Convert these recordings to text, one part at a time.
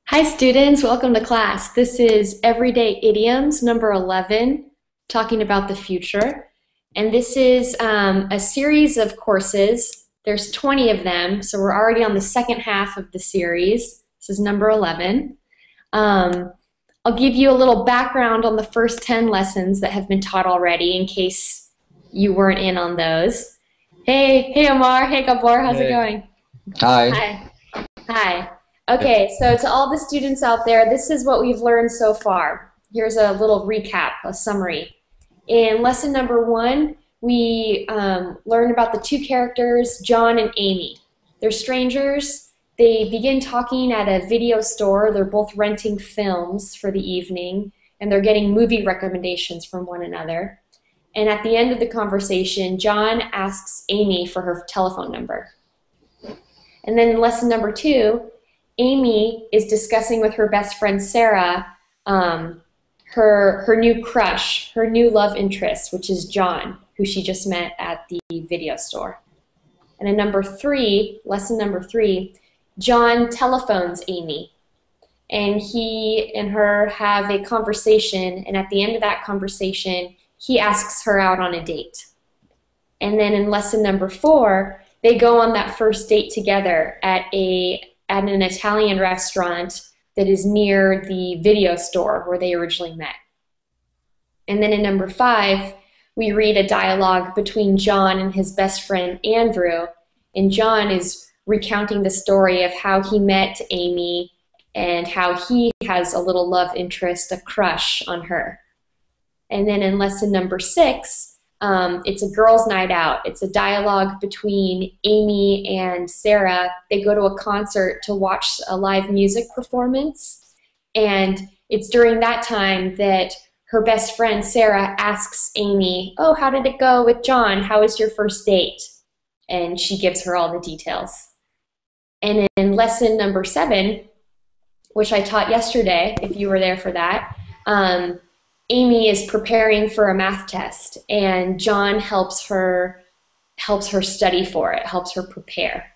Hi students, welcome to class. This is Everyday Idioms number 11, talking about the future. And this is a series of courses. There's 20 of them, so we're already on the second half of the series. This is number 11. I'll give you a little background on the first 10 lessons that have been taught already in case you weren't in on those. Hey Omar, hey Gabor, how's it going? Hi. Hi. Okay, so to all the students out there, this is what we've learned so far. Here's a little recap, a summary. In lesson number 1, we learned about the two characters, John and Amy. They're strangers. They begin talking at a video store. They're both renting films for the evening, and they're getting movie recommendations from one another. And at the end of the conversation, John asks Amy for her telephone number. And then in lesson number 2, Amy is discussing with her best friend Sarah her new crush, her new love interest, which is John, who she just met at the video store. And in number 3, lesson number 3, John telephones Amy, and he and her have a conversation, and at the end of that conversation, he asks her out on a date. And then in lesson number 4, they go on that first date together at an Italian restaurant that is near the video store where they originally met. And then in number 5, we read a dialogue between John and his best friend Andrew, and John is recounting the story of how he met Amy and how he has a little love interest, a crush on her. And then in lesson number 6, it's a girls' night out. It's a dialogue between Amy and Sarah. They go to a concert to watch a live music performance, and it's during that time that her best friend Sarah asks Amy, "Oh, how did it go with John? How was your first date?" And she gives her all the details. And in lesson number 7, which I taught yesterday, if you were there for that, Amy is preparing for a math test, and John helps her study for it, helps her prepare.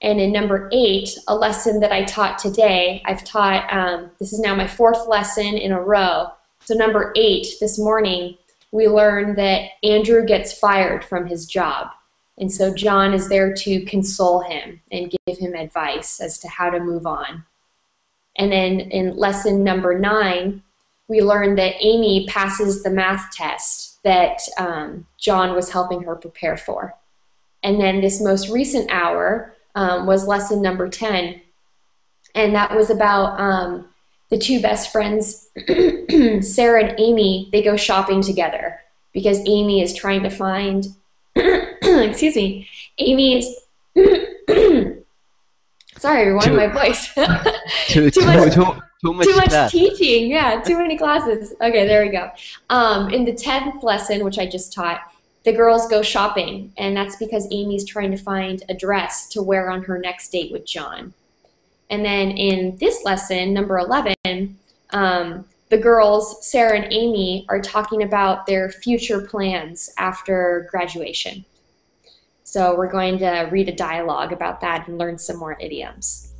And in number 8, a lesson that I taught today, I've taught, this is now my 4th lesson in a row. So number 8, this morning, we learned that Andrew gets fired from his job. And so John is there to console him and give him advice as to how to move on. And then in lesson number 9, we learned that Amy passes the math test that John was helping her prepare for. And then this most recent hour was lesson number 10, and that was about the two best friends, Sara and Amy. They go shopping together because Amy is trying to find, excuse me, Amy is, sorry everyone, my voice. Too much teaching, yeah, too many classes. Okay, there we go. In the 10th lesson, which I just taught, the girls go shopping, and that's because Amy's trying to find a dress to wear on her next date with John. And then in this lesson, number 11, the girls, Sarah and Amy, are talking about their future plans after graduation. So we're going to read a dialogue about that and learn some more idioms.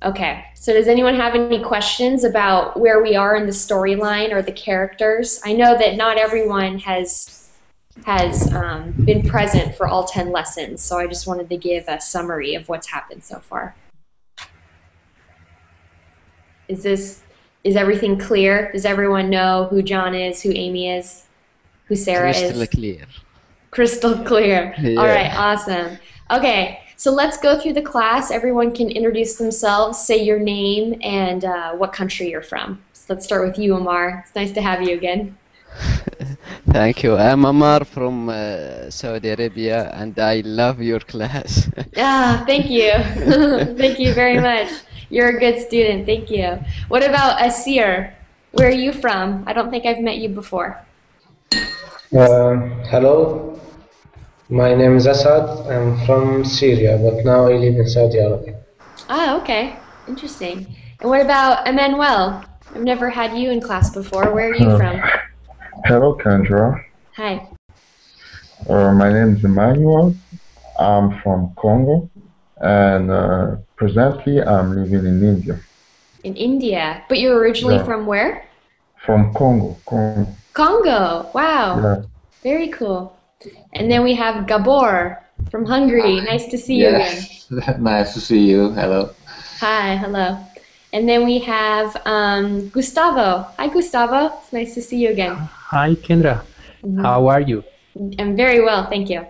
Okay, so does anyone have any questions about where we are in the storyline or the characters? I know that not everyone has been present for all 10 lessons, so I just wanted to give a summary of what's happened so far. Is everything clear? Does everyone know who John is, who Amy is, who Sarah is? Crystal clear. Crystal clear. Yeah. All right, awesome. Okay, so let's go through the class. Everyone can introduce themselves, say your name, and what country you're from. So let's start with you, Omar. It's nice to have you again. Thank you. I'm Amar from Saudi Arabia, and I love your class. Thank you. Thank you very much. You're a good student. Thank you. What about Asir? Where are you from? I don't think I've met you before. Hello. My name is Asad. I'm from Syria, but now I live in Saudi Arabia. Ah, okay. Interesting. And what about Emmanuel? I've never had you in class before. Where are you from? Hello, Kendra. Hi. My name is Emmanuel. I'm from Congo, and presently I'm living in India. In India. But you're originally Yeah, from where? from Congo. Congo. Congo. Wow. Yeah. Very cool. And then we have Gabor from Hungary. Nice to see you again. Yes, nice to see you. Hello. Hi, hello. And then we have Gustavo. Hi, Gustavo. It's nice to see you again. Hi, Kendra. How are you? I'm very well, thank you.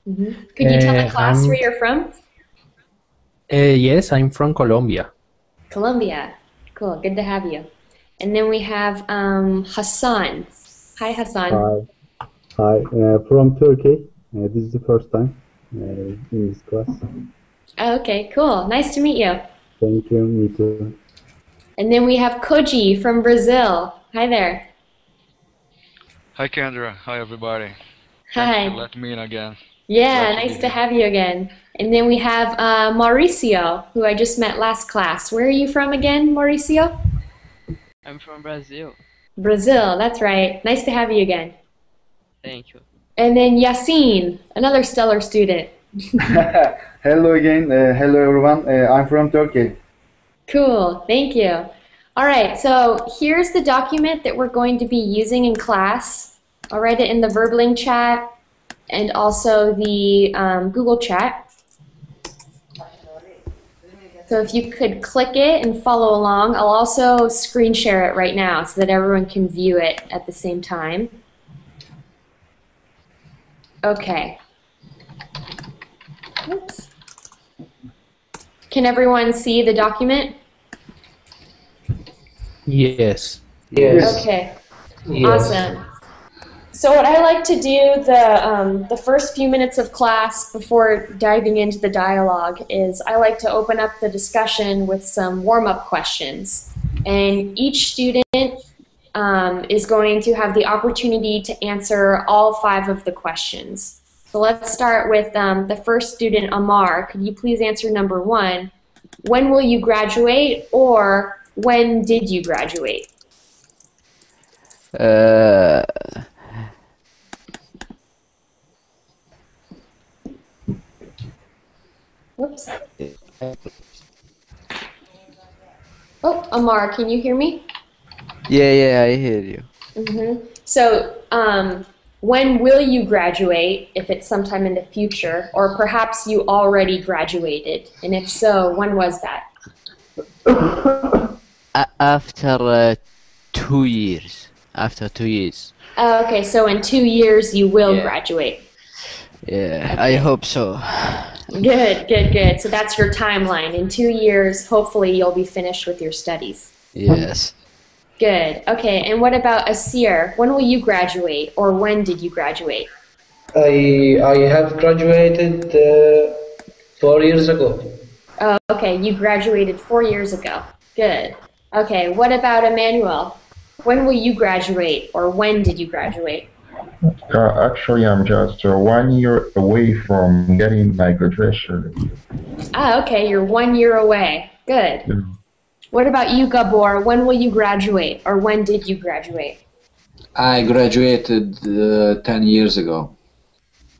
Could you tell the class where you're from? Yes, I'm from Colombia. Colombia. Cool, good to have you. And then we have Hassan. Hi, Hassan. Hi, from Turkey. This is the first time in this class. Oh, okay, cool. Nice to meet you. Thank you, me too. And then we have Koji from Brazil. Hi there. Hi Kendra, hi everybody. Hi. Thanks for letting me in again. Yeah, nice to have you again. And then we have Mauricio, who I just met last class. Where are you from again, Mauricio? I'm from Brazil. Brazil, that's right. Nice to have you again. Thank you. And then Yassine, another stellar student. Hello again. Hello everyone. I'm from Turkey. Cool, thank you. All right, so here's the document that we're going to be using in class. I'll write it in the Verbling chat and also the Google chat. So if you could click it and follow along, I'll also screen share it right now so that everyone can view it at the same time. Okay. Oops. Can everyone see the document? Yes. Yes. Okay. Yes. Awesome. So what I like to do the first few minutes of class before diving into the dialogue is I like to open up the discussion with some warm-up questions. And each student is going to have the opportunity to answer all 5 of the questions. So let's start with the first student, Amar. Could you please answer number 1? When will you graduate, or when did you graduate? Whoops. Oh, Amar, can you hear me? Yeah, I hear you. So, when will you graduate, if it's sometime in the future, or perhaps you already graduated, and if so, when was that? After 2 years. After 2 years. Oh, okay, so in 2 years you will graduate. Yeah, I hope so. Good, good, good. So that's your timeline. In 2 years, hopefully you'll be finished with your studies. Yes. Good. Okay, and what about Asir? When will you graduate, or when did you graduate? I have graduated 4 years ago. Oh, okay, you graduated 4 years ago. Good. Okay, what about Emmanuel? When will you graduate, or when did you graduate? Actually, I'm just 1 year away from getting my graduation. Ah, okay, you're 1 year away. Good. Yeah. What about you, Gabor? When will you graduate, or when did you graduate? I graduated 10 years ago.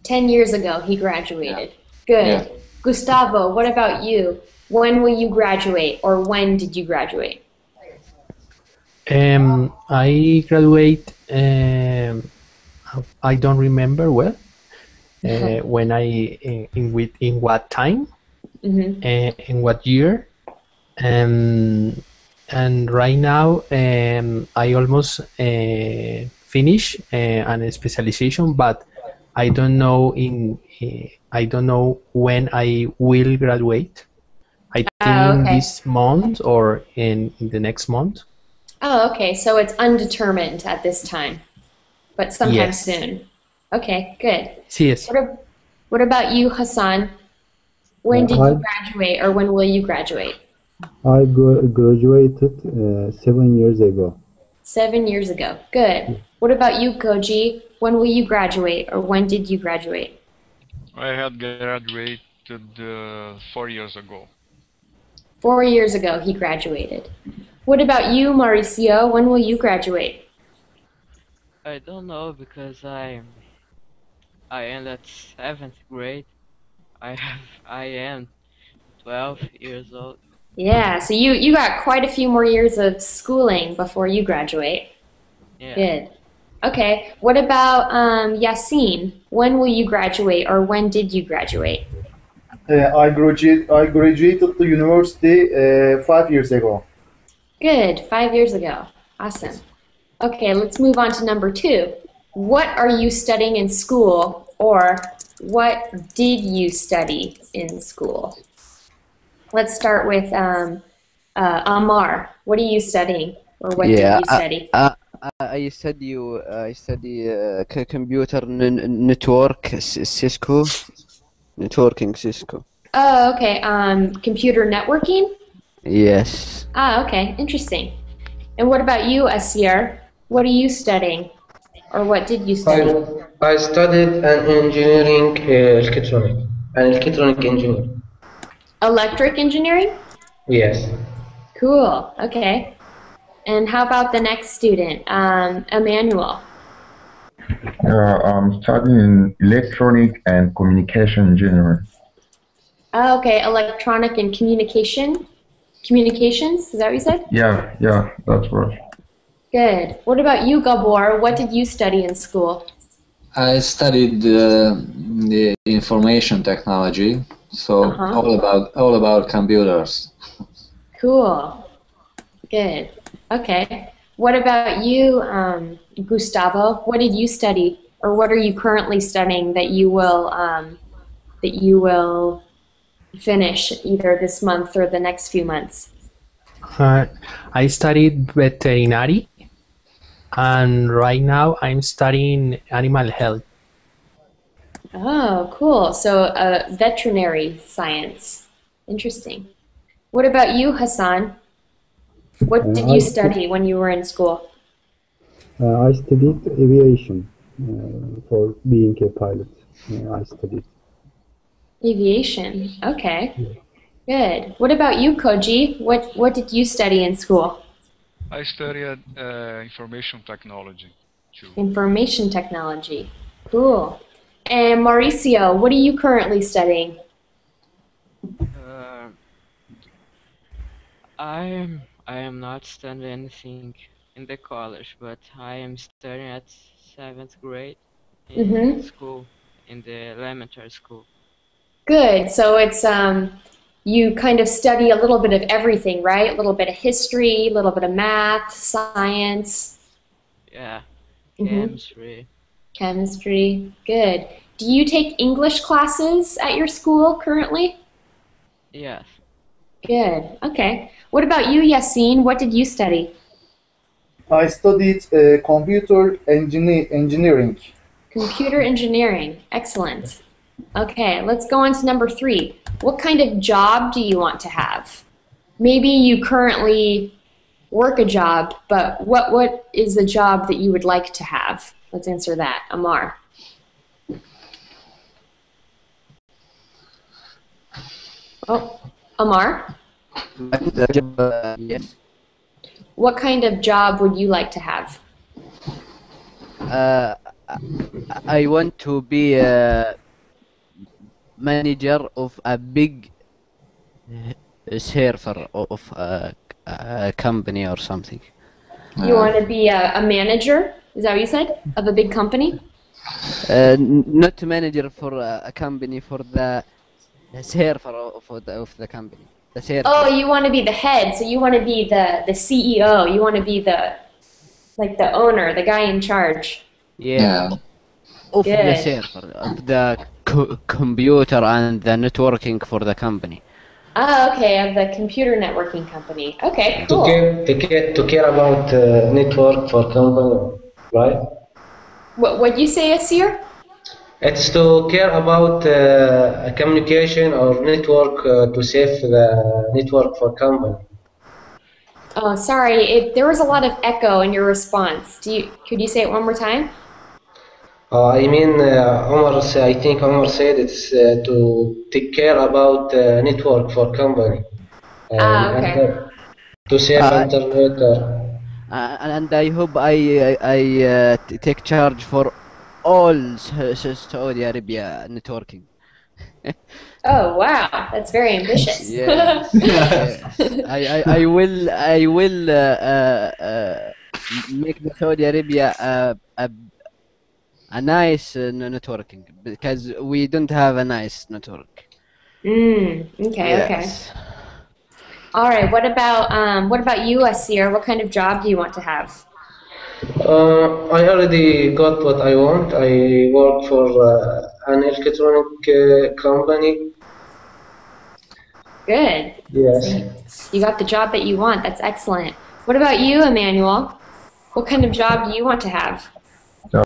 10 years ago he graduated. Good. Yeah. Gustavo, what about you? When will you graduate, or when did you graduate? I graduate. I don't remember well. When in what time, in what year, and right now I almost finish an specialization, but I don't know I don't know when I will graduate. I think in this month or in the next month. Oh, okay. So it's undetermined at this time, but sometime Yes. soon. Okay, good. Yes. What about you, Hassan? When did you graduate, or when will you graduate? I graduated 7 years ago. 7 years ago. Good. What about you, Koji? When will you graduate, or when did you graduate? I had graduated 4 years ago. 4 years ago he graduated. What about you, Mauricio? When will you graduate? I don't know because I am at 7th grade. I am 12 years old. Yeah, so you got quite a few more years of schooling before you graduate. Yeah. Good. Okay, what about Yassine? When will you graduate, or when did you graduate? I graduated to university 5 years ago. Good, 5 years ago. Awesome. Okay, let's move on to number 2. What are you studying in school, or what did you study in school? Let's start with Amar. What are you studying, or what did you study? I study computer network Cisco, networking Cisco. Oh, okay. Computer networking? Yes. Ah, okay. Interesting. And what about you, Asir? What are you studying, or what did you study? I studied an electronic engineer. Electric engineering? Yes. Cool. Okay. And how about the next student, Emmanuel? I'm studying electronic and communication engineering. Oh, okay. Electronic and communications. Is that what you said? Yeah, that's right. Good. What about you, Gabor? What did you study in school? I studied the information technology, so all about computers. Cool. Good. Okay. What about you, Gustavo? What did you study, or what are you currently studying that you will finish either this month or the next few months? I studied veterinary, and right now I'm studying animal health. Oh, cool. So veterinary science. Interesting. What about you, Hassan? What did you study when you were in school? I studied aviation for being a pilot. I studied. Aviation. Okay. Good. What about you, Koji? What did you study in school? I studied information technology too. Information technology. Cool. And Mauricio, what are you currently studying? I am not studying anything in the college, but I am studying at 7th grade in school, in the elementary school. Good. So it's you kind of study a little bit of everything, right? A little bit of history, a little bit of math, science. Yeah. Chemistry. Chemistry. Good. Do you take English classes at your school currently? Yes. Good. Okay. What about you, Yassine? What did you study? I studied computer engineering. Computer engineering. Excellent. Okay, let's go on to number 3. What kind of job do you want to have? Maybe you currently work a job, but what is the job that you would like to have? Let's answer that. Amar. Oh, Amar? Yes. What kind of job would you like to have? I want to be a manager of a big server of a company or something. You want to be a manager? Is that what you said? Of a big company? Not manager for a company, for the server of the company. The server. Oh, you want to be the head, so you want to be the CEO. You want to be the owner, the guy in charge. Yeah. Of the server, of the computer and the networking for the company. Ah, okay, of the computer networking company. Okay, cool. To care about network for company, right? What'd you say, Asir? It's to care about communication or network to save the network for company. Oh, sorry, there was a lot of echo in your response. Could you say it one more time? I mean, I think Omar said it's to take care about network for company. Okay. To save internet. And I hope I take charge for all Saudi Arabia networking. Oh wow, that's very ambitious. Yes, yes. I will make the Saudi Arabia a nice networking because we don't have a nice network. Okay, okay. Yes. All right. What about you, Asir? What kind of job do you want to have? I already got what I want. I work for an electronic company. Good. Yes. So you got the job that you want. That's excellent. What about you, Emmanuel? What kind of job do you want to have?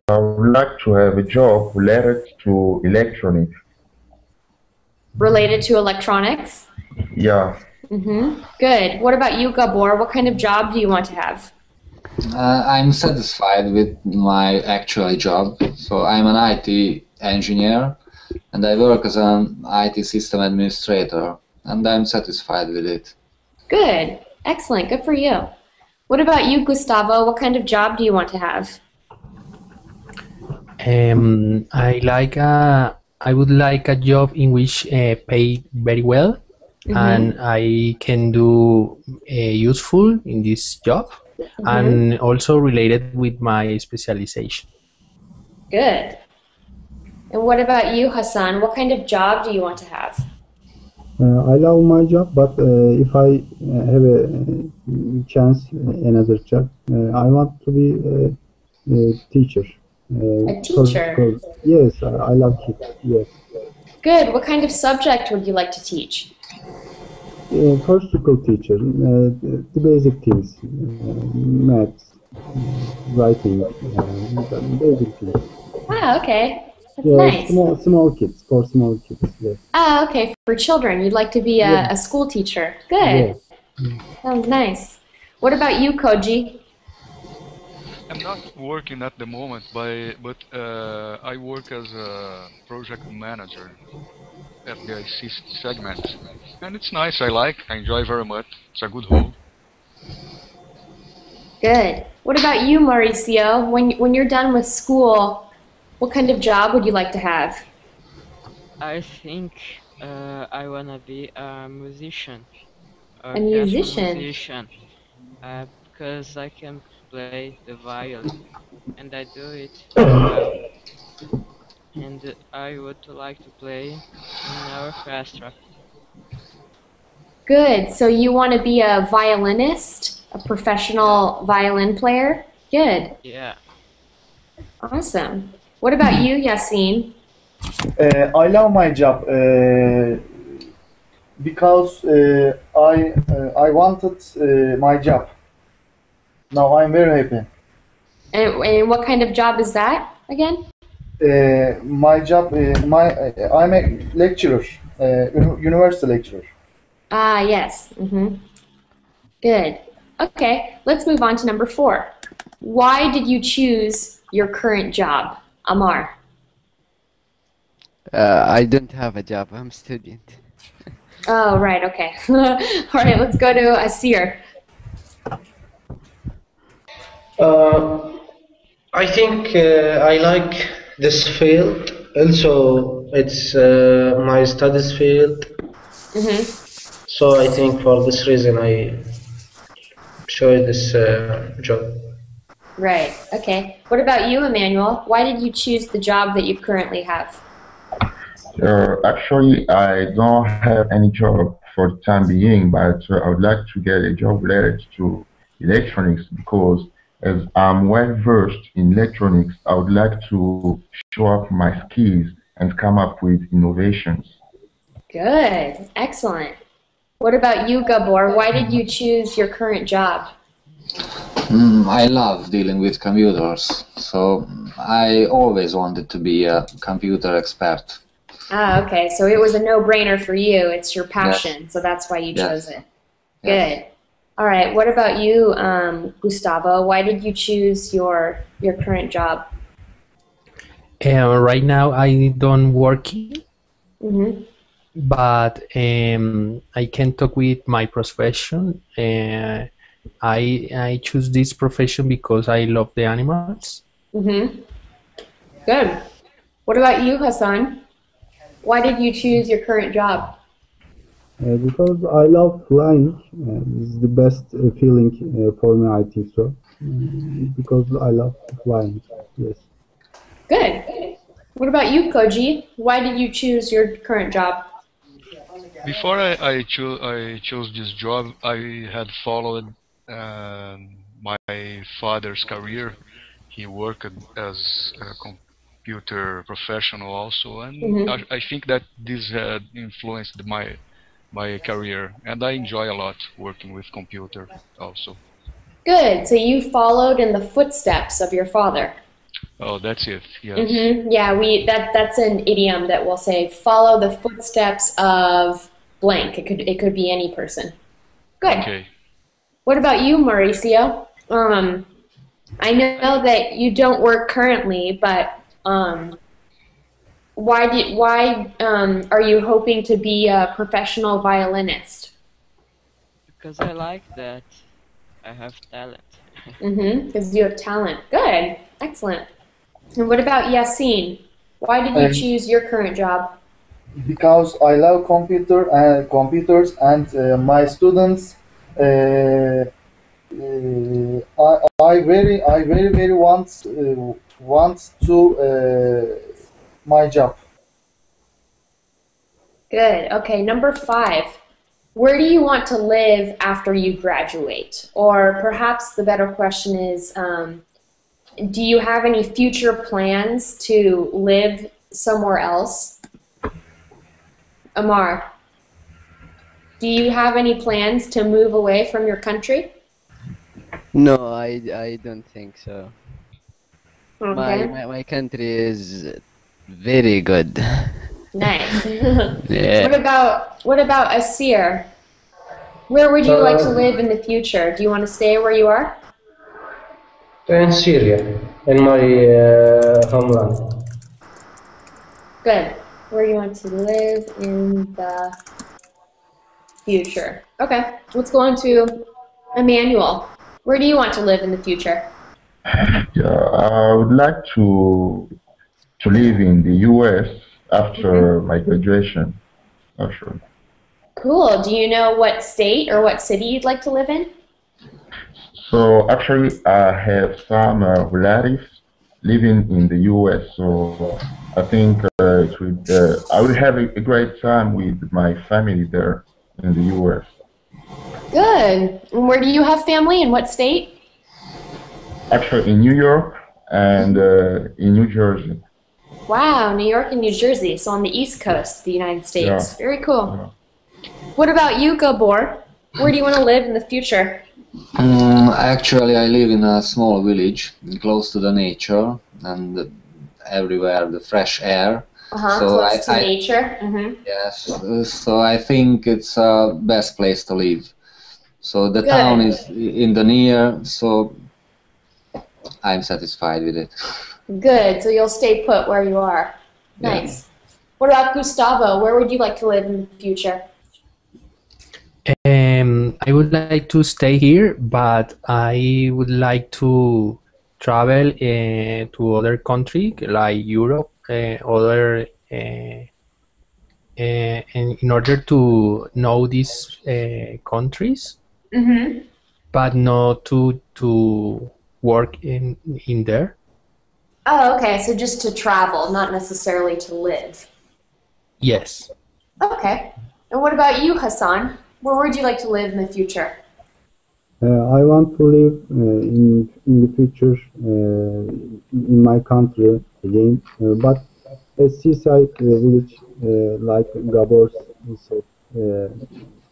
I would like to have a job related to electronics. Related to electronics? Yeah. Good. What about you, Gabor? What kind of job do you want to have? I'm satisfied with my actual job. So I'm an IT engineer and I work as an IT system administrator and I'm satisfied with it. Good. Excellent. Good for you. What about you, Gustavo? What kind of job do you want to have? I would like a job in which pay very well, and I can do useful in this job, and also related with my specialization. Good. And what about you, Hassan? What kind of job do you want to have? I love my job, but if I have a chance, another job, I want to be a teacher. A teacher? Yes, I love kids, yes. Good. What kind of subject would you like to teach? First school teacher, the basic things, maths, writing, basic things. Ah, okay. That's Yeah, nice. small kids, for small kids, yes. Ah, okay. For children, you'd like to be a school teacher. Good. Yes. Sounds nice. What about you, Koji? I'm not working at the moment, but I work as a project manager at the IC segment, and it's nice. I enjoy very much. It's a good role. Good. What about you, Mauricio? When you're done with school, what kind of job would you like to have? I think I wanna be a musician. A musician? Musician. Because I can play the violin, and I do it very well. And I would like to play in an orchestra. Good. So you want to be a violinist, a professional violin player? Good. Yeah. Awesome. What about you, Yassine? I love my job because I wanted my job. Now I'm very happy. And what kind of job is that again? My job, I'm a lecturer, university lecturer. Ah, yes. Good. Okay, let's move on to number 4. Why did you choose your current job, Amar? I don't have a job. I'm a student. Oh, right. Okay. All right, let's go to Asir. I think I like this field. Also, it's my studies field. So I think for this reason I chose this job. Right. Okay. What about you, Emmanuel? Why did you choose the job that you currently have? Actually, I don't have any job for the time being, but I would like to get a job related to electronics because as I'm well versed in electronics, I would like to show up my skills and come up with innovations. Good. Excellent. What about you, Gabor? Why did you choose your current job? I love dealing with computers, so I always wanted to be a computer expert. Ah, okay. So it was a no-brainer for you. It's your passion, so that's why you chose it. Good. All right. What about you, Gustavo? Why did you choose your current job? Right now, I don't working, but I can talk with my profession. I choose this profession because I love the animals. Good. What about you, Hassan? Why did you choose your current job? Because I love flying. It's the best feeling for me, I think so. Because I love flying. Yes. Good. What about you, Koji? Why did you choose your current job? Before I chose this job, I had followed my father's career. He worked as a computer professional also, and I think that this had influenced my career, and I enjoy a lot working with computer also. Good. So you followed in the footsteps of your father. Oh, that's it. Yes. Yeah, that's an idiom that will say follow the footsteps of blank. It could be any person. Good. Okay. What about you, Mauricio? I know that you don't work currently, but why are you hoping to be a professional violinist? Because I like that. I have talent. Because you have talent. Good. Excellent. And what about Yassine? Why did you choose your current job? Because I love computers and my students. I very want to my job. Good. Okay, number 5. Where do you want to live after you graduate? Or perhaps the better question is, do you have any future plans to live somewhere else? Amar, do you have any plans to move away from your country? No, I don't think so. Okay. My country is very good. Nice. Yeah. What about Asir? Where would you like to live in the future? Do you want to stay where you are? In Syria, in my homeland. Good. Where you want to live in the future. Okay, let's go on to Emmanuel. Where do you want to live in the future? Yeah, I would like to live in the US after my graduation. Actually. Cool. Do you know what state or what city you'd like to live in? So actually, I have some relatives living in the US. So I think I would have a great time with my family there in the US. Good. And where do you have family? In what state? Actually, in New York and in New Jersey. Wow, New York and New Jersey, so on the East Coast of the United States. Yeah. Very cool. Yeah. What about you, Gabor? Where do you want to live in the future? Actually, I live in a small village close to the nature and everywhere the fresh air. So Close to nature. Yes, so I think it's a best place to live. So the town is in the near, so I'm satisfied with it. Good, so you'll stay put where you are. Nice. Yeah. What about Gustavo? Where would you like to live in the future? I would like to stay here, but I would like to travel to other countries like Europe, in order to know these countries, but not to work in there. Oh, okay. So just to travel, not necessarily to live. Yes. Okay. And what about you, Hassan? Where would you like to live in the future? I want to live in the future in my country again, but a seaside village like Gabor said,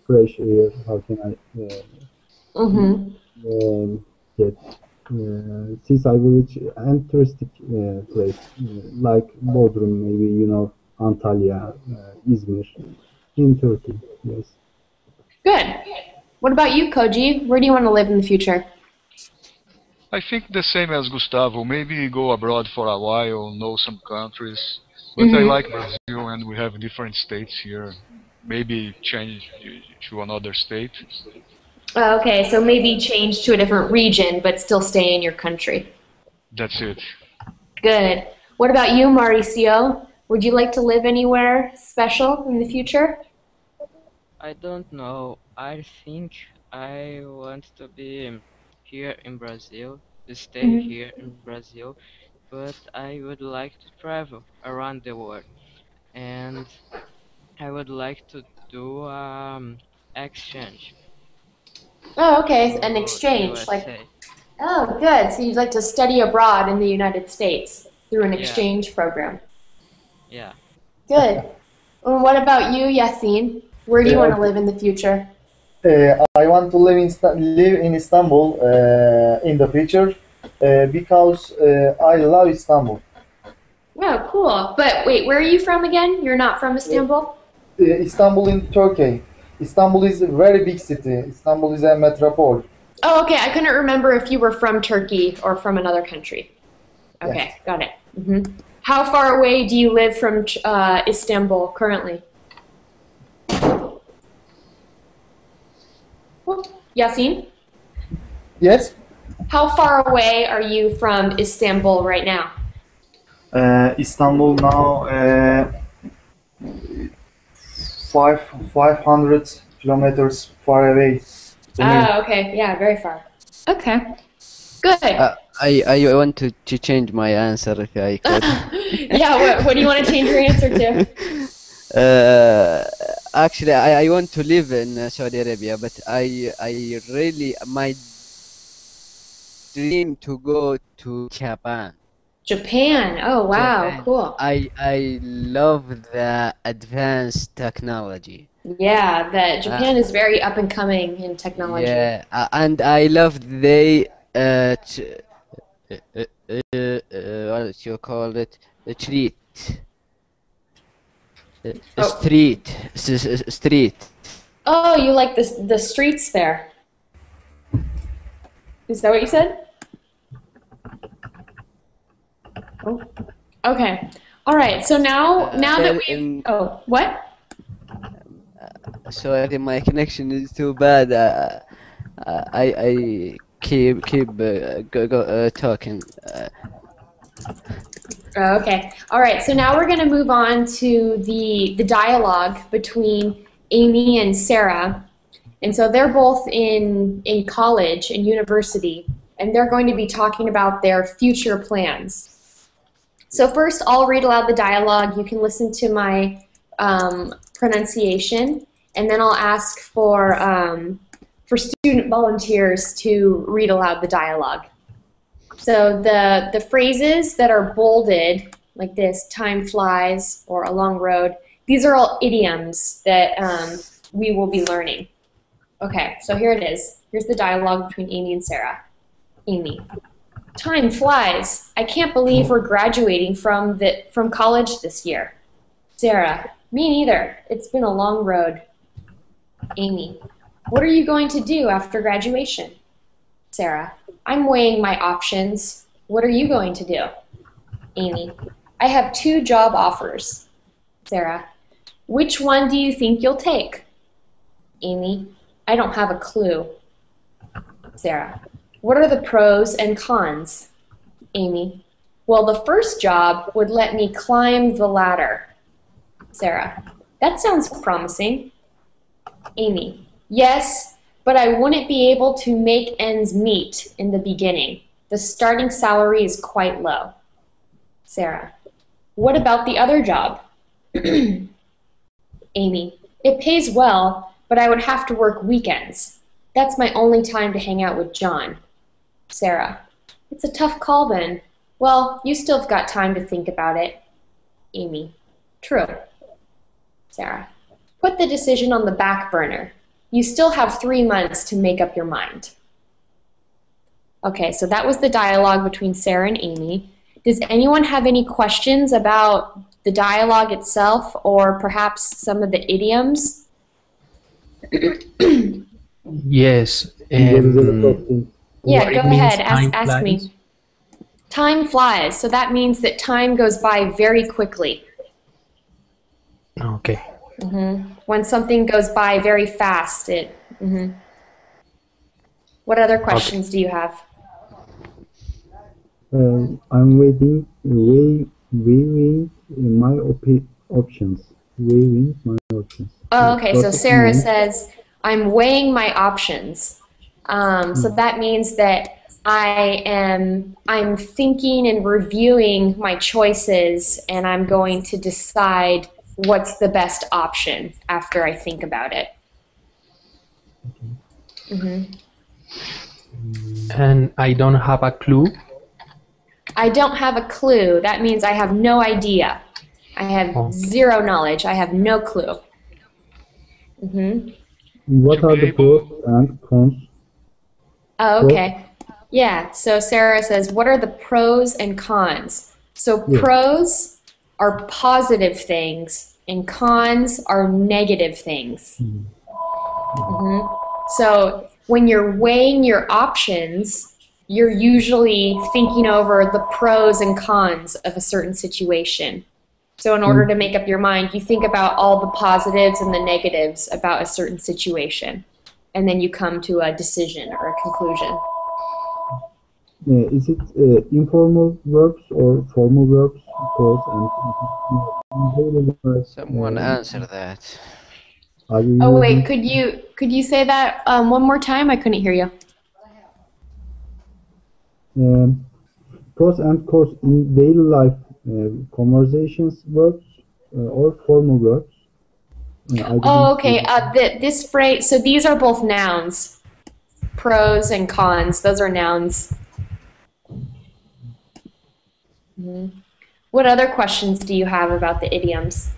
fresh air. How can I get seaside village and touristic place like Bodrum, maybe Antalya, Izmir, in Turkey. Yes. Good. What about you, Koji? Where do you want to live in the future? I think the same as Gustavo. Maybe go abroad for a while, know some countries. But I like Brazil, and we have different states here. Maybe change to another state. Okay, so maybe change to a different region, but still stay in your country. That's it. Good. What about you, Mauricio? Would you like to live anywhere special in the future? I don't know. I think I want to be here in Brazil, to stay Mm-hmm. here in Brazil, but I would like to travel around the world, and I would like to do exchange Oh, okay, an to exchange. USA. Oh, good. So you'd like to study abroad in the United States through an Yeah, exchange program. yeah. Good. And what about you, Yasin? Where do you want to live in the future? I want to live in Istanbul in the future because I love Istanbul. Oh, cool. But wait, where are you from again? You're not from Istanbul? Istanbul in Turkey. Istanbul is a very big city. Istanbul is a metropole. Oh, okay. I couldn't remember if you were from Turkey or from another country. Okay, Yes. got it. How far away do you live from Istanbul currently? Yasin? Yes. How far away are you from Istanbul right now? Istanbul now 500 kilometers far away to me. Oh, okay. Yeah, very far. Okay. Good. I want to change my answer if I could. Yeah, what do you want to change your answer to? Actually, I want to live in Saudi Arabia, but I really my dream to go to Japan. Japan. Oh, wow. Japan. Cool. I love the advanced technology. Yeah, that Japan is very up and coming in technology. Yeah, and I love they what you call it? Street. Street. Oh, you like the streets there. Is that what you said? Oh. Okay. All right. So now that we what? Sorry, my connection is too bad. I keep talking. Okay. All right. So now we're going to move on to the dialogue between Amy and Sarah. And so they're both in college and university, and they're going to be talking about their future plans. So first, I'll read aloud the dialogue. You can listen to my pronunciation, and then I'll ask for student volunteers to read aloud the dialogue. So the phrases that are bolded, like this, time flies, or a long road, these are all idioms that we will be learning. Okay, so here it is. Here's the dialogue between Amy and Sarah. Amy. Time flies. I can't believe we're graduating from college this year. Sarah. Me neither. It's been a long road. Amy. What are you going to do after graduation? Sarah. I'm weighing my options. What are you going to do? Amy. I have 2 job offers. Sarah. Which one do you think you'll take? Amy. I don't have a clue. Sarah. What are the pros and cons? Amy. Well, the first job would let me climb the ladder. Sarah. That sounds promising. Amy. Yes, but I wouldn't be able to make ends meet in the beginning. The starting salary is quite low. Sarah. What about the other job? Amy. It pays well, but I would have to work weekends. That's my only time to hang out with John. Sarah. It's a tough call then. Well, you still have got time to think about it. Amy. True. Sarah. Put the decision on the back burner. You still have 3 months to make up your mind. Okay, so that was the dialogue between Sarah and Amy. Does anyone have any questions about the dialogue itself, or perhaps some of the idioms? Yes. Yeah, What go it means ahead. time Ask flies? me. Time flies, so that means that time goes by very quickly. Okay. When something goes by very fast, it. What other questions do you have? I'm waiting way weighing my options. Weighing my options. Oh, okay. So Does it Sarah mean? says, I'm weighing my options. So that means that I'm thinking and reviewing my choices, and I'm going to decide what's the best option after I think about it. And I don't have a clue. I don't have a clue. That means I have no idea. I have zero knowledge. I have no clue. What are the pros and cons? Oh, okay. Yeah, so Sarah says, what are the pros and cons? So pros are positive things, and cons are negative things. So when you're weighing your options, you're usually thinking over the pros and cons of a certain situation. So in order to make up your mind, you think about all the positives and the negatives about a certain situation, and then you come to a decision or a conclusion. Is it informal verbs or formal verbs? Someone answer that. Oh wait, could you say that one more time? I couldn't hear you. Pros and cons in daily life, conversations verbs or formal verbs. Oh, okay. This phrase. So these are both nouns. Pros and cons. Those are nouns. What other questions do you have about the idioms?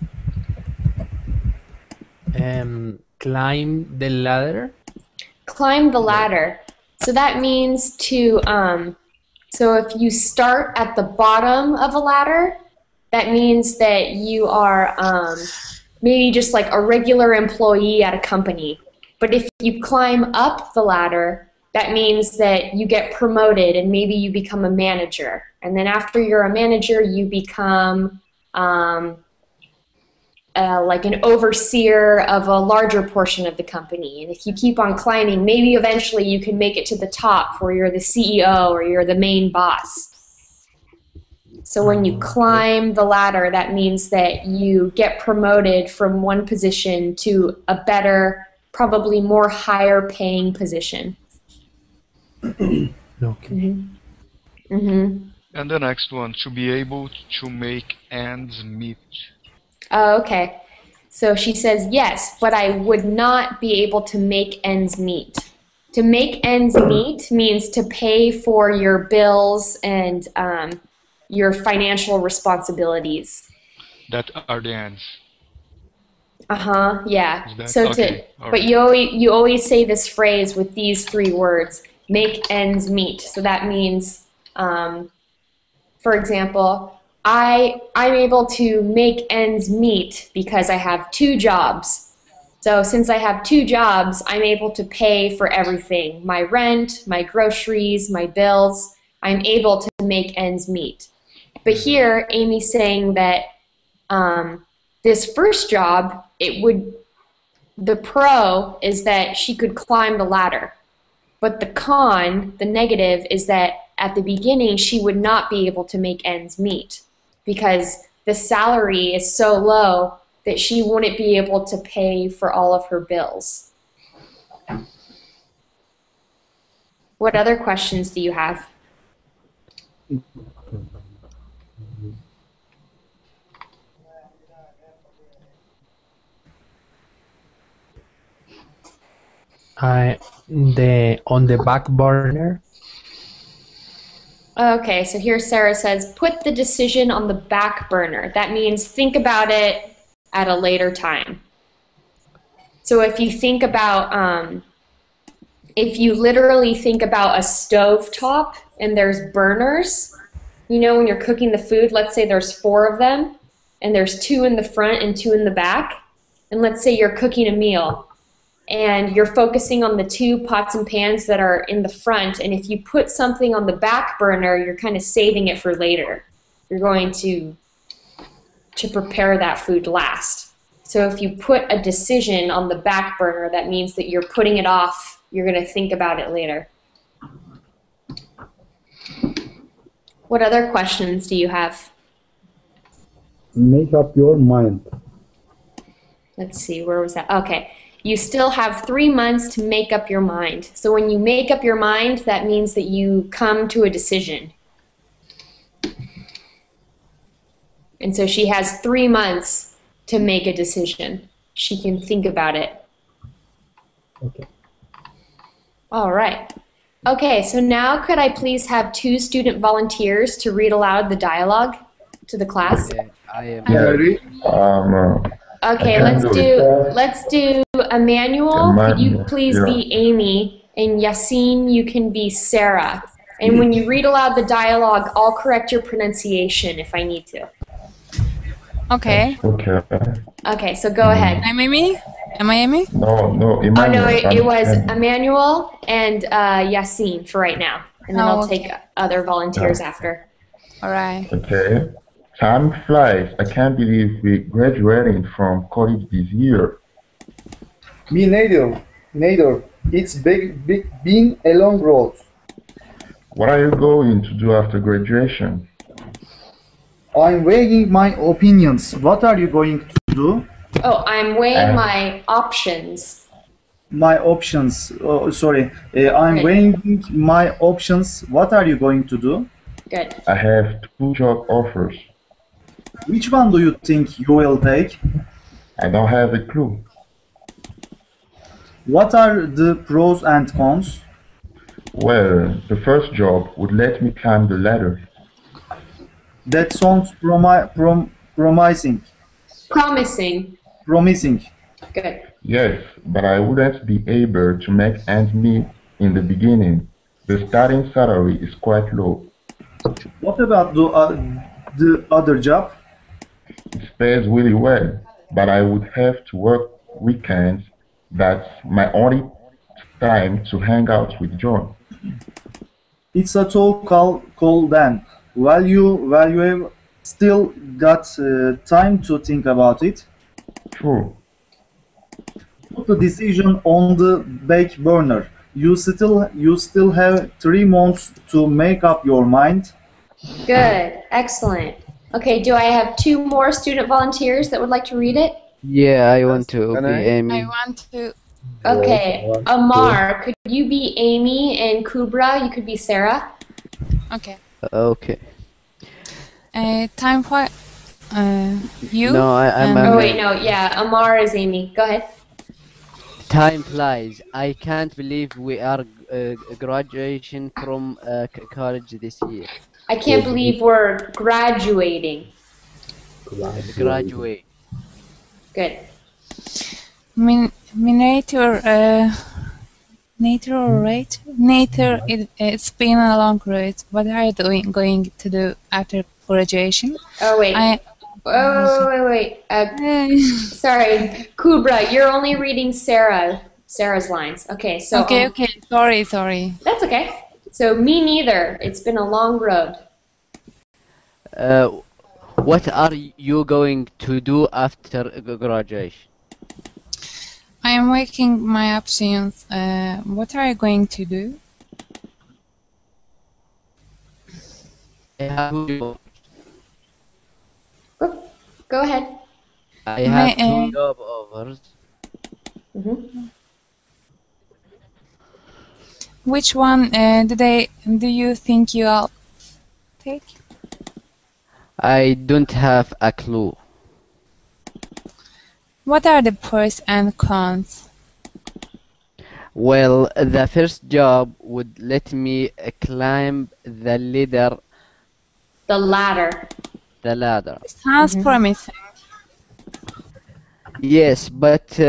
Climb the ladder. Climb the ladder. So that means to, so if you start at the bottom of a ladder, that means that you are maybe just like a regular employee at a company. But if you climb up the ladder, that means that you get promoted and maybe you become a manager. And then after you're a manager, you become like an overseer of a larger portion of the company. And if you keep on climbing, maybe eventually you can make it to the top where you're the CEO or you're the main boss. So when you climb the ladder, that means that you get promoted from one position to a better, probably more higher paying position. And the next one, to be able to make ends meet. Oh, okay. So she says, yes, but I would not be able to make ends meet. To make ends meet means to pay for your bills and your financial responsibilities. That are the ends. Yeah. That, so okay, but you always say this phrase with these three words, make ends meet. So that means, for example, I'm able to make ends meet because I have 2 jobs. So since I have 2 jobs, I'm able to pay for everything, my rent, my groceries, my bills. I'm able to make ends meet. But here, Amy's saying that this first job, the pro is that she could climb the ladder. But the con, the negative, is that at the beginning, she would not be able to make ends meet because the salary is so low that she wouldn't be able to pay for all of her bills. What other questions do you have? On the back burner. Okay, so here Sarah says, put the decision on the back burner. That means think about it at a later time. So if you think about, if you literally think about a stove top and there's burners, you know, when you're cooking the food, let's say there's 4 of them and there's 2 in the front and 2 in the back. And let's say you're cooking a meal and you're focusing on the 2 pots and pans that are in the front, and if you put something on the back burner, you're kind of saving it for later. You're going to prepare that food last. So if you put a decision on the back burner, that means that you're putting it off, you're going to think about it later. What other questions do you have? make up your mind. Let's see, where was that? Okay. You still have 3 months to make up your mind. So when you make up your mind, that means that you come to a decision. And so she has 3 months to make a decision. She can think about it. Okay. All right. Okay, so now could I please have 2 student volunteers to read aloud the dialogue to the class? I am Ready? Okay, let's do Emmanuel. Could you please be Amy, and Yassine, you can be Sarah. And when you read aloud the dialogue, I'll correct your pronunciation if I need to. Okay. Okay. Okay, so go ahead. I'm Amy? Am I Amy? No, Oh Emmanuel. no, it was Emmanuel and Yassine for right now, and then I'll take other volunteers after. All right. Okay. Time flies. I can't believe we're graduating from college this year. Me neither. It's been a long road. What are you going to do after graduation? I'm weighing my opinions. What are you going to do? Oh, I'm weighing my options. My options. Oh, sorry. I'm Good. weighing my options. What are you going to do? Good. I have 2 job offers. Which one do you think you will take? I don't have a clue. What are the pros and cons? Well, the first job would let me climb the ladder. That sounds promising. Promising. Good. Yes, but I wouldn't be able to make ends meet in the beginning. The starting salary is quite low. What about the other job? It pays really well, but I would have to work weekends. That's my only time to hang out with John. It's a tall call then. Well, you have still got time to think about it. True. Put the decision on the back burner. You still have 3 months to make up your mind. Good. Excellent. Okay, do I have 2 more student volunteers that would like to read it? Yeah, I want to be Amy. I want to. Okay. Amar, could you be Amy, and Kubra, you could be Sarah? Okay. Okay. Time for you. No, I'm Oh wait, no, yeah, Amar is Amy. Go ahead. Time flies. I can't believe we are graduation from college this year. I can't believe we're graduating. Graduate. Good. It's been a long road. What are you going to do after graduation? Oh wait. Wait. Sorry, Kubra, you're only reading Sarah's lines. Okay, so Okay. Sorry. That's okay. So me neither. It's been a long road. What are you going to do after graduation? I am making my options. What are you going to do? Go ahead. I have 2 job offers. Which one do you think you'll take? I don't have a clue. What are the pros and cons? Well, the first job would let me climb the ladder. The ladder. The ladder. Sounds promising. Yes, but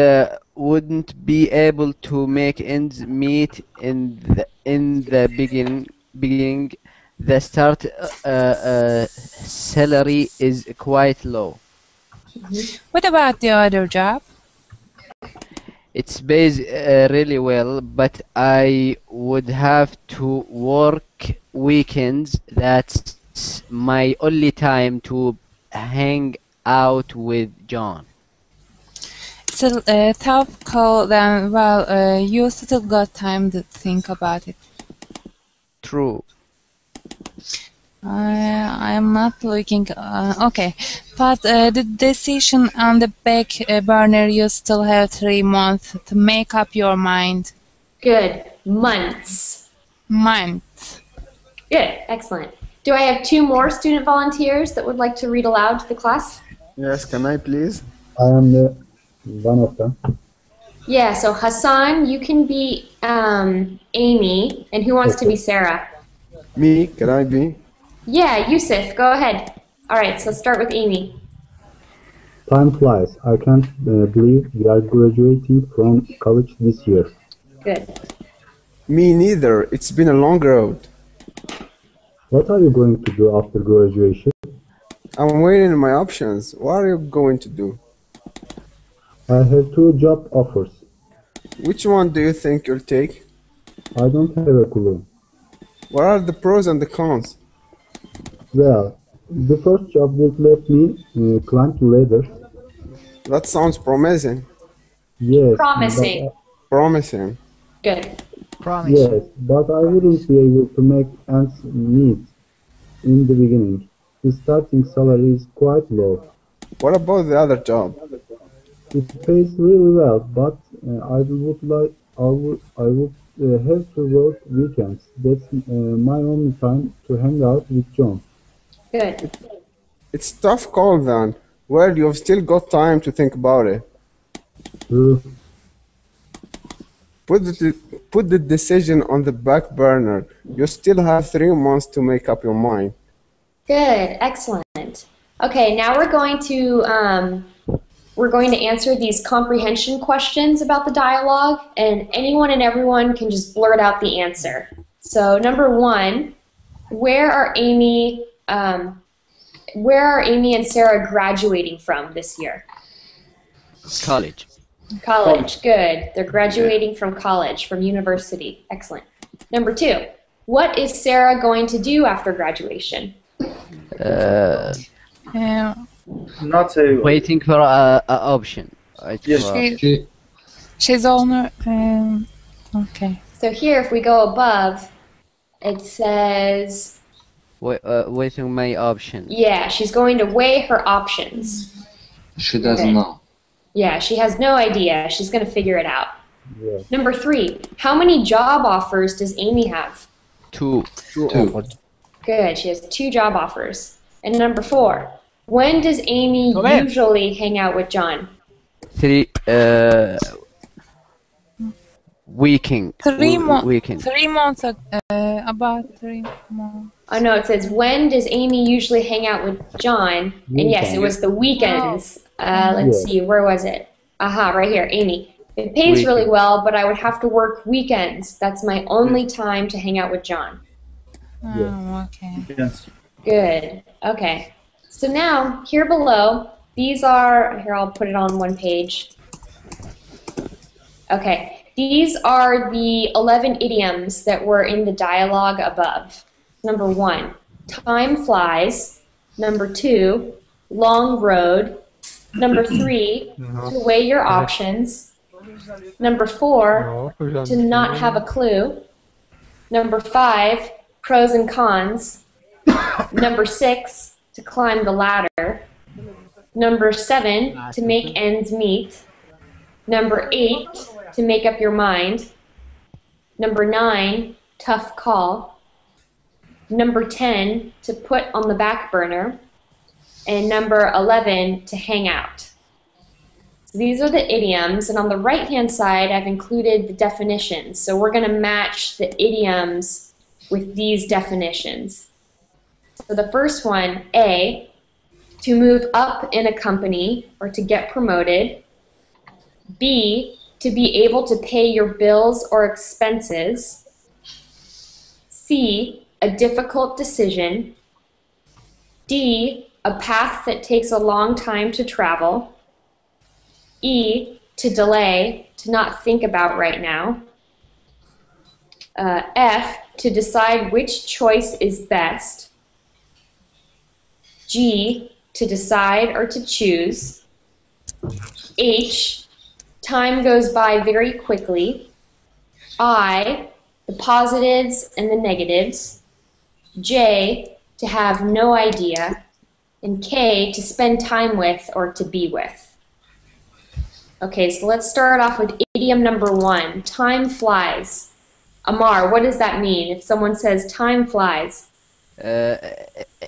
wouldn't be able to make ends meet in the beginning. The start salary is quite low. What about the other job? It's pays really well, but I would have to work weekends. That's my only time to hang out with John. It's a tough call then. Well, you still got time to think about it. True. I'm not looking. Okay, but the decision on the back burner, you still have 3 months to make up your mind. Good. Months. Month. Good. Excellent. Do I have 2 more student volunteers that would like to read aloud to the class? Yes, can I please? I am the one of them. Yeah, so Hassan, you can be Amy, and who wants to be Sarah? Me, can I be? Yeah, Yusuf, go ahead. All right, so start with Amy. Time flies. I can't believe we are graduating from college this year. Good. Me neither. It's been a long road. What are you going to do after graduation? I'm weighing my options. What are you going to do? I have 2 job offers. Which one do you think you'll take? I don't have a clue. What are the pros and the cons? Well, the first job would let me climb the ladder. That sounds promising. Yes. Promising. Promising. Good. Yes, but I wouldn't be able to make ends meet in the beginning. The starting salary is quite low. What about the other job? It pays really well, but I would have to work weekends. That's my only time to hang out with John. Good. It's a tough call then. Well, you've still got time to think about it. True. Put the decision on the back burner. You still have 3 months to make up your mind. Good. Excellent. Okay, now we're going to answer these comprehension questions about the dialogue, and anyone and everyone can just blurt out the answer. So number 1, where are Amy and Sarah graduating from this year? College. College, good. They're graduating from college, from university. Excellent. Number 2, what is Sarah going to do after graduation? Not a Waiting for a option. Yes. She's owner. Okay. So here, if we go above, it says, waiting my option. yeah, she's going to weigh her options. She doesn't Okay. know. Yeah, she has no idea. She's going to figure it out. Yeah. Number 3, how many job offers does Amy have? 2. Two. Good, she has 2 job offers. And number 4, when does Amy usually hang out with John? 3. Weekend. 3 months. Weekend. 3 months. About 3 months. Oh no, it says when does Amy usually hang out with John? And yes, it was the weekends. Let's see, where was it? Aha, right here, Amy. It pays really well, but I would have to work weekends. That's my only time to hang out with John. Oh, okay. Yes. Good. Okay. So now, here below, these are, here I'll put it on one page. Okay. These are the 11 idioms that were in the dialogue above. Number 1, time flies. Number 2, long road. Number 3, to weigh your options. Number 4, to not have a clue. Number 5, pros and cons. Number 6, to climb the ladder. Number 7, to make ends meet. Number 8, to make up your mind. Number 9, tough call. Number 10, to put on the back burner. And number 11, to hang out. So these are the idioms, and on the right-hand side, I've included the definitions. So we're going to match the idioms with these definitions. So the first one, A, to move up in a company or to get promoted. B, to be able to pay your bills or expenses. C, a difficult decision. D, a path that takes a long time to travel. E, to delay, to not think about right now. F, to decide which choice is best. G, to decide or to choose. H, time goes by very quickly. I, the positives and the negatives. J, to have no idea, and K, to spend time with or to be with. Okay, so let's start off with idiom number 1. Time flies. Amar, what does that mean if someone says time flies?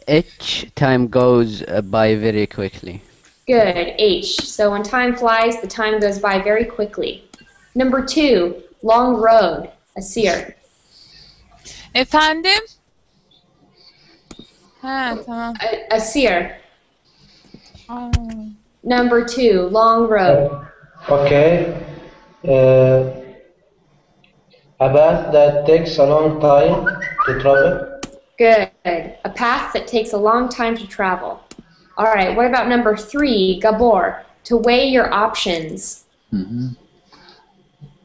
Each time goes by very quickly. Good, H. So when time flies, the time goes by very quickly. Number 2, long road. Asir. Efendim? Ha, tamam. Asir. Aa. Number 2, long road. Okay. A path that takes a long time to travel. Good. A path that takes a long time to travel. All right, what about number 3, Gabor? To weigh your options.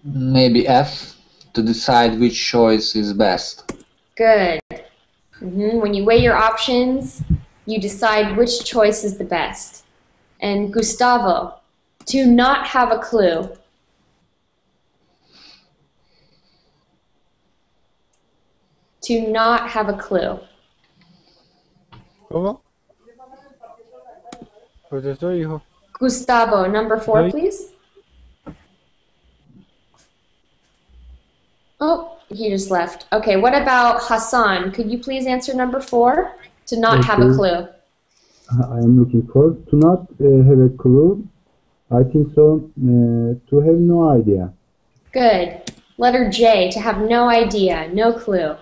Maybe F, to decide which choice is best. Good. When you weigh your options, you decide which choice is the best. And Gustavo, to not have a clue. To not have a clue. ¿Cómo? Profesor, hijo. Gustavo, number 4, please. Oh, he just left. Okay, what about Hassan? Could you please answer number 4? To not have a clue. I am looking for to not have a clue. I think so. To have no idea. Good. Letter J, to have no idea, no clue.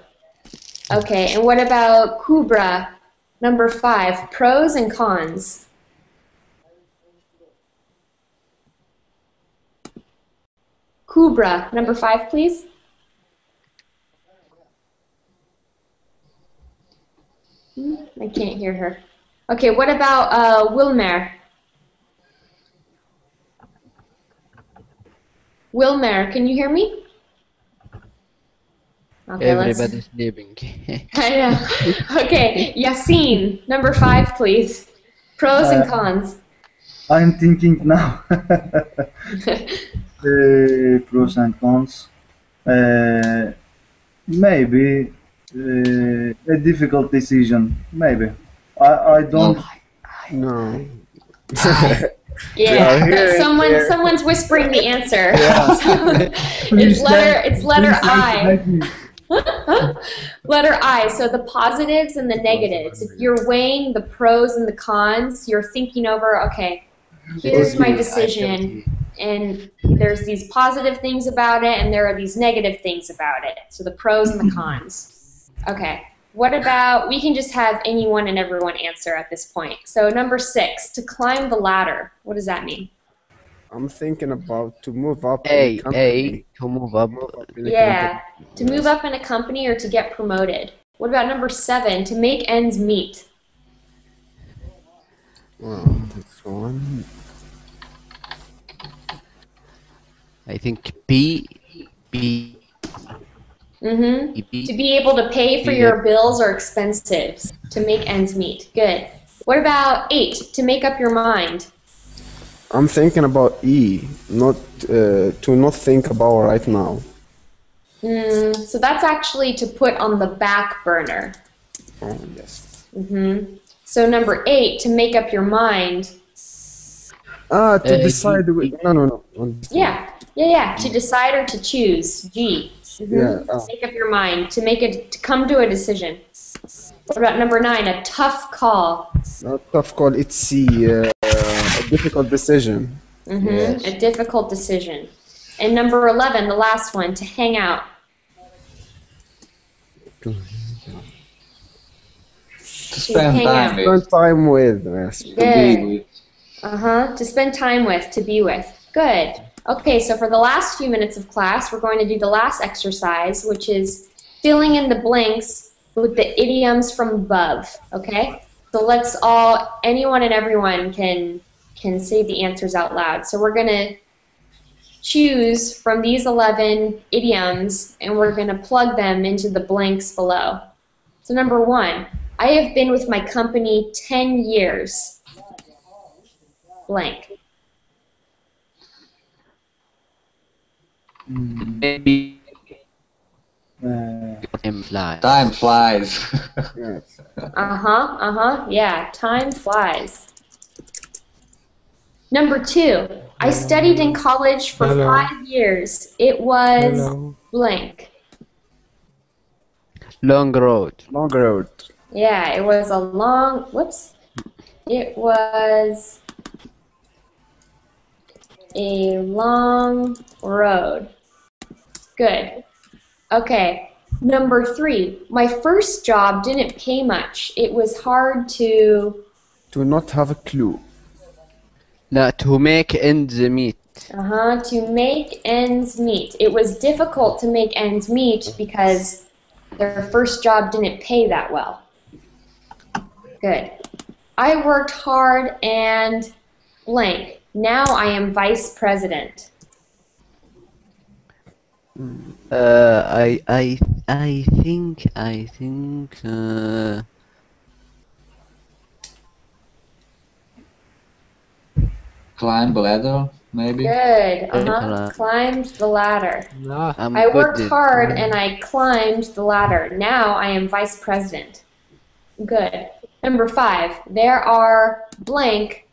Okay, and what about Kubra? Number 5, pros and cons. Kubra, number 5, please. I can't hear her. Okay, what about Wilmer? Wilmer, can you hear me? Okay, Everybody's sleeping. I know. Okay, Yassine, number 5, please. Pros and cons. I'm thinking now. Pros and cons. Maybe a difficult decision. Maybe. I don't. No. Yeah, but someone's whispering the answer. It's letter I. Letter I. So the positives and the negatives. If you're weighing the pros and the cons, you're thinking over, okay, here's my decision, and there's these positive things about it, and there are these negative things about it. So the pros and the cons. Okay. What about, we can just have anyone and everyone answer at this point. So number 6, to climb the ladder. What does that mean? I'm thinking about to move up. A, to move up. Yeah, to move up in a company or to get promoted. What about number 7, to make ends meet? Well, that's one. I think B. To be able to pay for your bills or expenses, to make ends meet. Good. What about 8, to make up your mind? I'm thinking about E, not to not think about right now. So that's actually to put on the back burner. Oh, yes. So number 8, to make up your mind. To decide. No. Yeah. To decide or to choose. G. Make up your mind. To come to a decision. What about number 9? A tough call. A tough call. It's C. A difficult decision. Yes. A difficult decision. And number 11, the last one, to hang out. To spend time with. Spend time with. Yes. Good. To spend time with, to be with. Good. Okay, so for the last few minutes of class, we're going to do the last exercise, which is filling in the blanks with the idioms from above, okay? So let's all, anyone and everyone can say the answers out loud. So we're going to choose from these 11 idioms, and we're going to plug them into the blanks below. So number 1, I have been with my company 10 years. Blank. Maybe Time flies. Time flies. Yes. Yeah, time flies. Number 2, I studied in college for Hello. 5 years. It was Hello. blank. Long road. Long road. Yeah, it was a long, it was a long road. Good. Okay, number 3, my first job didn't pay much. It was hard to... To not have a clue. لا, to make ends meet. To make ends meet. It was difficult to make ends meet because their first job didn't pay that well. Good. I worked hard and blank. Now I am vice president. I think Climb a ladder, maybe. Good. Climbed the ladder. No. I worked hard and I climbed the ladder. Now I am vice president. Good. Number 5. There are blank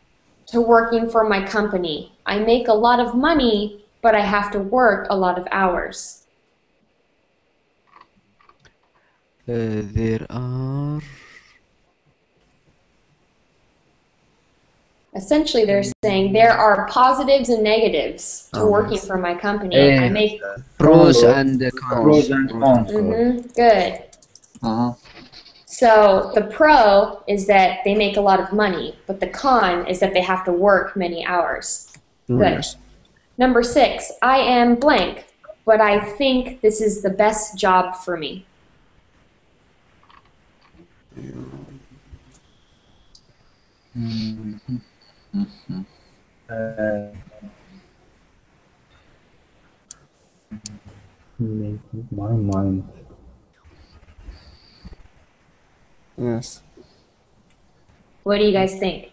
to working for my company. I make a lot of money, but I have to work a lot of hours. there are... Essentially, they're saying there are positives and negatives to working for my company. I make pros and cons. Pros and cons. Good. So the pro is that they make a lot of money, but the con is that they have to work many hours. Good. Number 6, I am blank, but I think this is the best job for me. Making my mind. Yes. What do you guys think?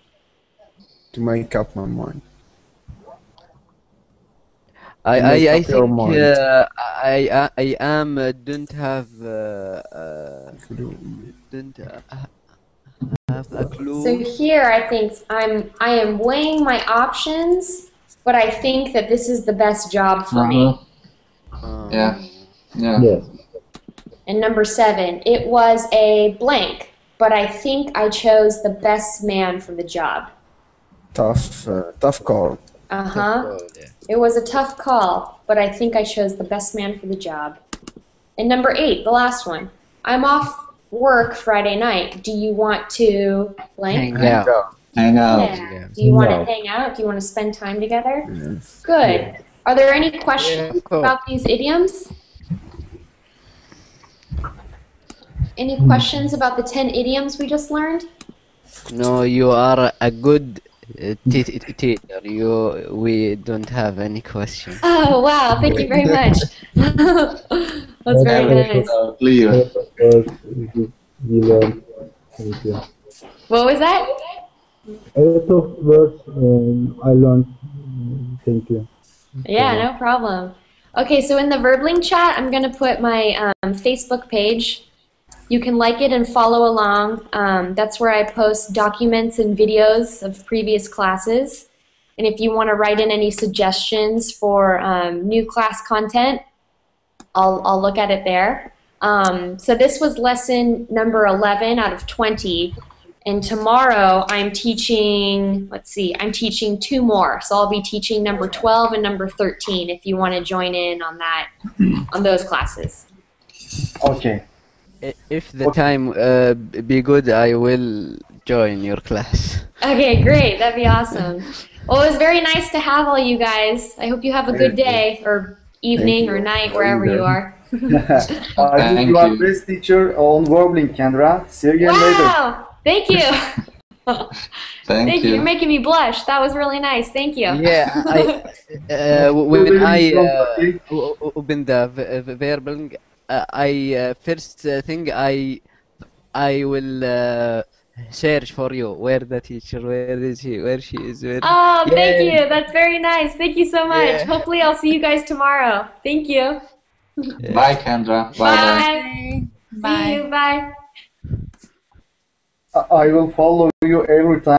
To make up my mind. I think I am don't have a clue. So here I think I am weighing my options, but I think that this is the best job for me. Yeah. Yes. And number 7, it was a blank, but I think I chose the best man for the job. Tough call. It was a tough call, but I think I chose the best man for the job. And number 8, the last one. I'm off work Friday night. Do you want to blank? Hang out. Yeah. Do you want to hang out? Do you want to spend time together? Yes. Good. Are there any questions about these idioms? Any questions about the 10 idioms we just learned? No, you are a good teacher. We don't have any questions. Oh, wow. Thank you very much. That's very nice. Clear. Thank you. What was that? A lot of words I learned. Thank you. Yeah, no problem. Okay, so in the Verbling chat, I'm going to put my Facebook page. You can like it and follow along. That's where I post documents and videos of previous classes. And if you want to write in any suggestions for new class content, I'll look at it there. So this was lesson number 11 out of 20. And tomorrow I'm teaching, I'm teaching 2 more. So I'll be teaching number 12 and number 13 if you want to join in on that, on those classes. Okay. If the time be good, I will join your class. Okay, great. That'd be awesome. Well, it was very nice to have all you guys. I hope you have a good day or evening or night, wherever you are. You are best teacher on Warbling, Kendra. See you again later. Wow! Thank you. Thank you. You're making me blush. That was really nice. Thank you. Yeah, when I open the verbal, first thing I will search for you. Where the teacher? Where is he? Where she is? Where? Oh, thank you. That's very nice. Thank you so much. Yeah. Hopefully, I'll see you guys tomorrow. Thank you. Bye, Kendra. Bye-bye. Bye. Bye. See you. Bye. I will follow you every time.